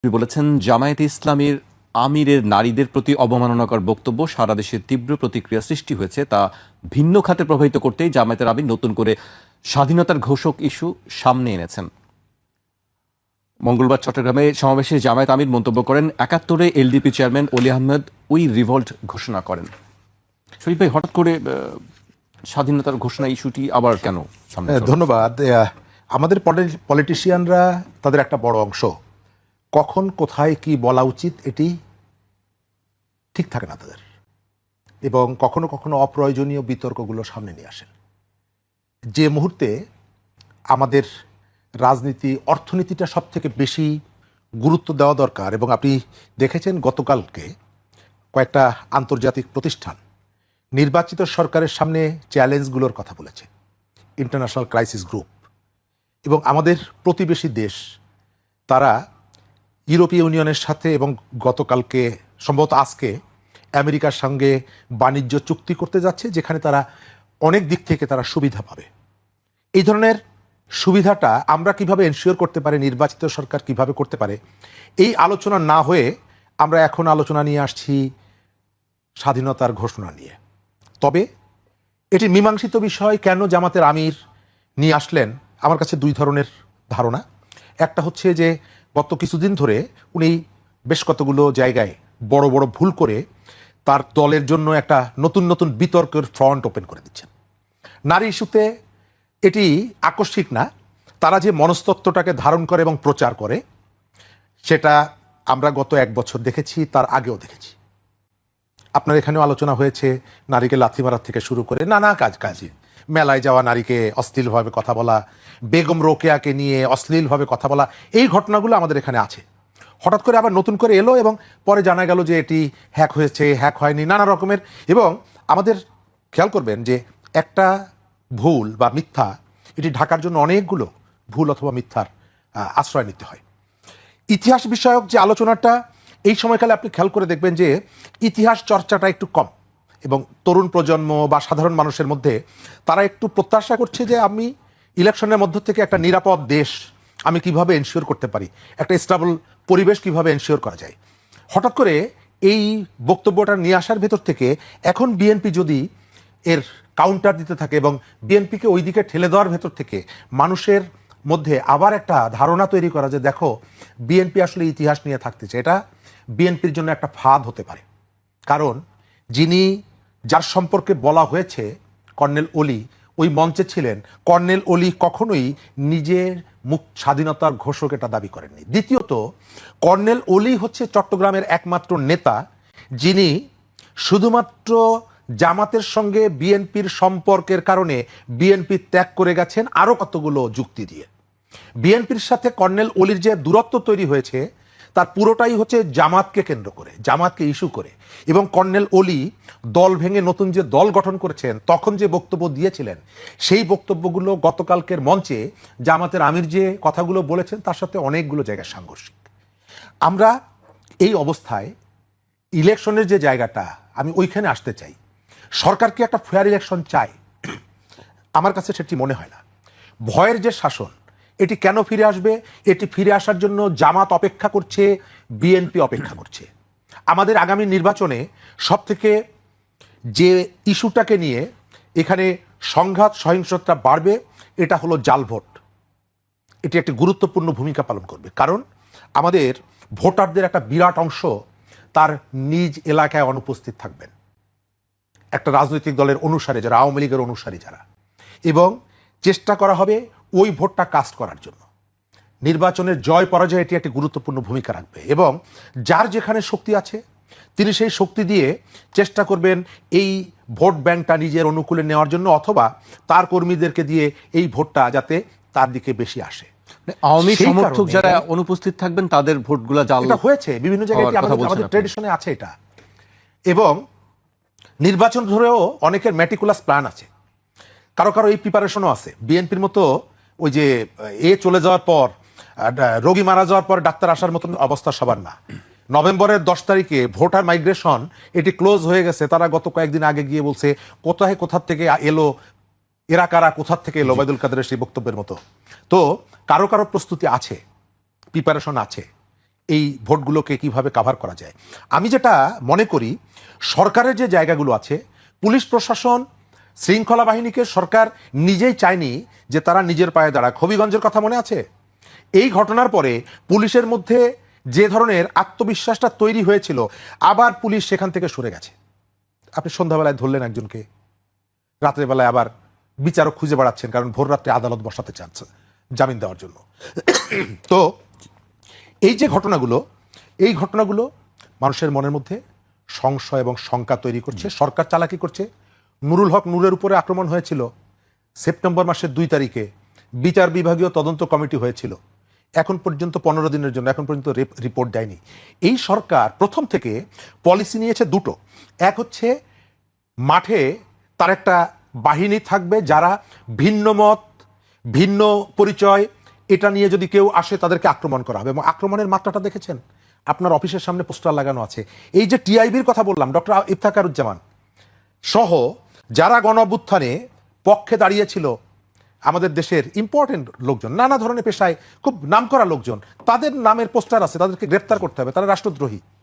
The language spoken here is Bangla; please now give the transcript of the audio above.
তিনি বলেছেন, জামায়াতে ইসলামীর আমিরের নারীদের প্রতি অবমাননাকর বক্তব্য সারা দেশে তীব্র প্রতিক্রিয়া সৃষ্টি হয়েছে। তা ভিন্ন খাতে প্রভাবিত করতেই জামায়াতের আমির নতুন করে স্বাধীনতার ঘোষক ইস্যু সামনে এনেছেন। মঙ্গলবার চট্টগ্রামে সমাবেশে জামায়াত আমির মন্তব্য করেন, ৭১-এ LDP chairman Oli Ahmed we revolt ঘোষণা করেন। শরীফ ভাই, হঠাৎ করে স্বাধীনতার ঘোষণা ইস্যুটি আবার কেন সামনে? ধন্যবাদ। আমাদের পলিটিশিয়ানরা তাদের একটা বড় অংশ কখন কোথায় কি বলা উচিত এটি ঠিক থাকে না তাদের, এবং কখনো কখনো অপ্রয়োজনীয় বিতর্কগুলো সামনে নিয়ে আসেন। যে মুহূর্তে আমাদের রাজনীতি অর্থনীতিটা সব থেকে বেশি গুরুত্ব দেওয়া দরকার, এবং আপনি দেখেছেন গতকালকে কয়েকটা আন্তর্জাতিক প্রতিষ্ঠান নির্বাচিত সরকারের সামনে চ্যালেঞ্জগুলোর কথা বলেছে, ইন্টারন্যাশনাল ক্রাইসিস গ্রুপ এবং আমাদের প্রতিবেশী দেশ, তারা ইউরোপীয় ইউনিয়নের সাথে এবং গতকালকে সম্ভবত আজকে আমেরিকার সঙ্গে বাণিজ্য চুক্তি করতে যাচ্ছে, যেখানে তারা অনেক দিক থেকে তারা সুবিধা পাবে। এই ধরনের সুবিধাটা আমরা কিভাবে এনশিওর করতে পারি, নির্বাচিত সরকার কিভাবে করতে পারে, এই আলোচনা না হয়ে আমরা এখন আলোচনা নিয়ে আসছি স্বাধীনতার ঘোষণা নিয়ে। তবে এটি মীমাংসিত বিষয় কেন জামাতের আমির নিয়ে আসলেন, আমার কাছে দুই ধরনের ধারণা। একটা হচ্ছে যে গত কিছুদিন ধরে উনি বেশ কতগুলো জায়গায় বড় বড় ভুল করে তার দলের জন্য একটা নতুন নতুন বিতর্কের ফ্রন্ট ওপেন করে দিচ্ছেন। নারী ইস্যুতে এটি আকস্মিক না, তারা যে মনস্তত্ত্বটাকে ধারণ করে এবং প্রচার করে সেটা আমরা গত এক বছর দেখেছি, তার আগেও দেখেছি। আপনার এখানেও আলোচনা হয়েছে নারীকে লাথি মারার থেকে শুরু করে নানা কাজে, মেলায় যাওয়া নারীকে অশ্লীলভাবে কথা বলা, বেগম রোকেয়াকে নিয়ে অশ্লীলভাবে কথা বলা, এই ঘটনাগুলো আমাদের এখানে আছে। হঠাৎ করে আবার নতুন করে এলো এবং পরে জানা গেল যে এটি হ্যাক হয়েছে, হ্যাক হয়নি, নানা রকমের। এবং আমাদের খেয়াল করবেন যে একটা ভুল বা মিথ্যা, এটি ঢাকার জন্য অনেকগুলো ভুল অথবা মিথ্যার আশ্রয় নিতে হয়। ইতিহাস বিষয়ক যে আলোচনাটা এই সময়কালে আপনি খেয়াল করে দেখবেন যে ইতিহাস চর্চাটা একটু কম, এবং তরুণ প্রজন্ম বা সাধারণ মানুষের মধ্যে তারা একটু প্রত্যাশা করছে যে আমি ইলেকশনের মধ্য থেকে একটা নিরাপদ দেশ আমি কিভাবে এনশিওর করতে পারি, একটা স্টেবল পরিবেশ কিভাবে এনশিওর করা যায়। হঠাৎ করে এই বক্তব্যটা নিয়ে আসার ভেতর থেকে এখন বিএনপি যদি এর কাউন্টার দিতে থাকে এবং বিএনপিকে ওই দিকে ঠেলে দেওয়ার ভেতর থেকে মানুষের মধ্যে আবার একটা ধারণা তৈরি করা যে দেখো বিএনপি আসলে ইতিহাস নিয়ে থাকতে চায়, এটা বিএনপির জন্য একটা ফাঁদ হতে পারে। কারণ যার সম্পর্কে বলা হয়েছে কর্নেল অলি ওই মঞ্চে ছিলেন, কর্নেল অলি কখনোই নিজের স্বাধীনতার ঘোষক এটা দাবি করেননি। দ্বিতীয়ত, কর্নেল অলি হচ্ছে চট্টগ্রামের একমাত্র নেতা যিনি শুধুমাত্র জামাতের সঙ্গে বিএনপির সম্পর্কের কারণে বিএনপি ত্যাগ করে গেছেন আরও কতগুলো যুক্তি দিয়ে। বিএনপির সাথে কর্নেল অলির যে দূরত্ব তৈরি হয়েছে তার পুরোটাই হচ্ছে জামাতকে কেন্দ্র করে, জামাতকে ইস্যু করে। এবং কর্নেল অলি দল ভেঙে নতুন যে দল গঠন করেছেন তখন যে বক্তব্য দিয়েছিলেন সেই বক্তব্যগুলো গতকালকের মঞ্চে জামাতের আমির যে কথাগুলো বলেছেন তার সাথে অনেকগুলো জায়গায় সাংঘর্ষিক। আমরা এই অবস্থায় ইলেকশনের যে জায়গাটা, আমি ওইখানে আসতে চাই। সরকার কি একটা ফেয়ার ইলেকশন চায়? আমার কাছে সেটি মনে হয় না। ভয়ের যে শাসন, এটি কেন ফিরে আসবে? এটি ফিরে আসার জন্য জামাত অপেক্ষা করছে, বিএনপি অপেক্ষা করছে। আমাদের আগামী নির্বাচনে সবথেকে যে ইস্যুটাকে নিয়ে এখানে সংঘাত সহিংসতা বাড়বে এটা হলো জাল ভোট। এটি একটি গুরুত্বপূর্ণ ভূমিকা পালন করবে, কারণ আমাদের ভোটারদের একটা বিরাট অংশ তার নিজ এলাকায় অনুপস্থিত থাকবেন, একটা রাজনৈতিক দলের অনুসারী যারা, আওয়ামী লীগের অনুসারী যারা, এবং চেষ্টা করা হবে ওই ভোটটা কাস্ট করার জন্য। নির্বাচনের জয় পরাজয় এটি একটি গুরুত্বপূর্ণ ভূমিকা রাখবে, এবং যার যেখানে শক্তি আছে তিনি সেই শক্তি দিয়ে চেষ্টা করবেন এই ভোট ব্যাংকটা নিজের অনুকূলে নেওয়ার জন্য, অথবা তার কর্মীদেরকে দিয়ে এই ভোটটা যাতে তার দিকে বেশি আসে। আওয়ামী সমর্থক যারা অনুপস্থিত থাকবেন তাদের ভোটগুলো জাল হয়েছে বিভিন্ন জায়গায়, আমাদের ট্রেডিশনে আছে এটা। এবং নির্বাচন ধরেও অনেকের ম্যাটিকুলাস প্ল্যান আছে, কারো কারো এই প্রিপারেশনও আছে। বিএনপির মতো ওই যে চলে যাওয়ার পর, রোগী মারা যাওয়ার পর ডাক্তার আসার মতন অবস্থা সবার না। নভেম্বরের 10 তারিখে ভোটার মাইগ্রেশন এটি ক্লোজ হয়ে গেছে, তারা গত কয়েকদিন আগে গিয়ে বলছে কোথা থেকে এলো, এরা কারা, কোথা থেকে এলো, ওবায়দুল কাদেরের সেই বক্তব্যের মতো। তো কারো কারো প্রস্তুতি আছে, প্রিপারেশন আছে। এই ভোটগুলোকে কিভাবে কাভার করা যায়। আমি যেটা মনে করি, সরকারের যে জায়গাগুলো আছে, পুলিশ প্রশাসন, শৃঙ্খলা বাহিনীকে সরকার নিজেই চায়নি যে তারা নিজের পায়ে দাঁড়াক। হবিগঞ্জের কথা মনে আছে? এই ঘটনার পরে পুলিশের মধ্যে যে ধরনের আত্মবিশ্বাসটা তৈরি হয়েছিল, আবার পুলিশ সেখান থেকে সরে গেছে। আপনি সন্ধ্যাবেলায় ধরলেন একজনকে, রাত্রেবেলায় আবার বিচারক খুঁজে বেড়াচ্ছেন, কারণ ভোর রাত্রে আদালত বসাতে চাচ্ছে জামিন দেওয়ার জন্য। তো এই যে ঘটনাগুলো, এই ঘটনাগুলো মানুষের মনের মধ্যে সংশয় এবং শঙ্কা তৈরি করছে। সরকার চালাকি করছে। নুরুল হক নূরের উপরে আক্রমণ হয়েছিল সেপ্টেম্বর মাসের 2 তারিখে, বিচার বিভাগীয় তদন্ত কমিটি হয়েছিল, এখন পর্যন্ত 15 দিনের জন্য এখন পর্যন্ত রিপোর্ট দেয়নি। এই সরকার প্রথম থেকে পলিসি নিয়েছে দুটো। এক হচ্ছে মাঠে তার একটা বাহিনী থাকবে যারা ভিন্ন মত, ভিন্ন পরিচয়, এটা নিয়ে যদি কেউ আসে তাদেরকে আক্রমণ করা হবে। এবং আক্রমণের মাত্রাটা দেখেছেন, আপনার অফিসের সামনে পোস্টার লাগানো আছে। এই যে টিআইবির কথা বললাম, ডক্টর ইফতেখারুজ্জামান সহ যারা গণ অভ্যুত্থানে পক্ষে দাঁড়িয়েছিল, আমাদের দেশের ইম্পর্টেন্ট লোকজন, নানা ধরনের পেশায় খুব নামকরা লোকজন, তাদের নামের পোস্টার আছে। তাদেরকে গ্রেপ্তার করতে হবে, তারা রাষ্ট্রদ্রোহী।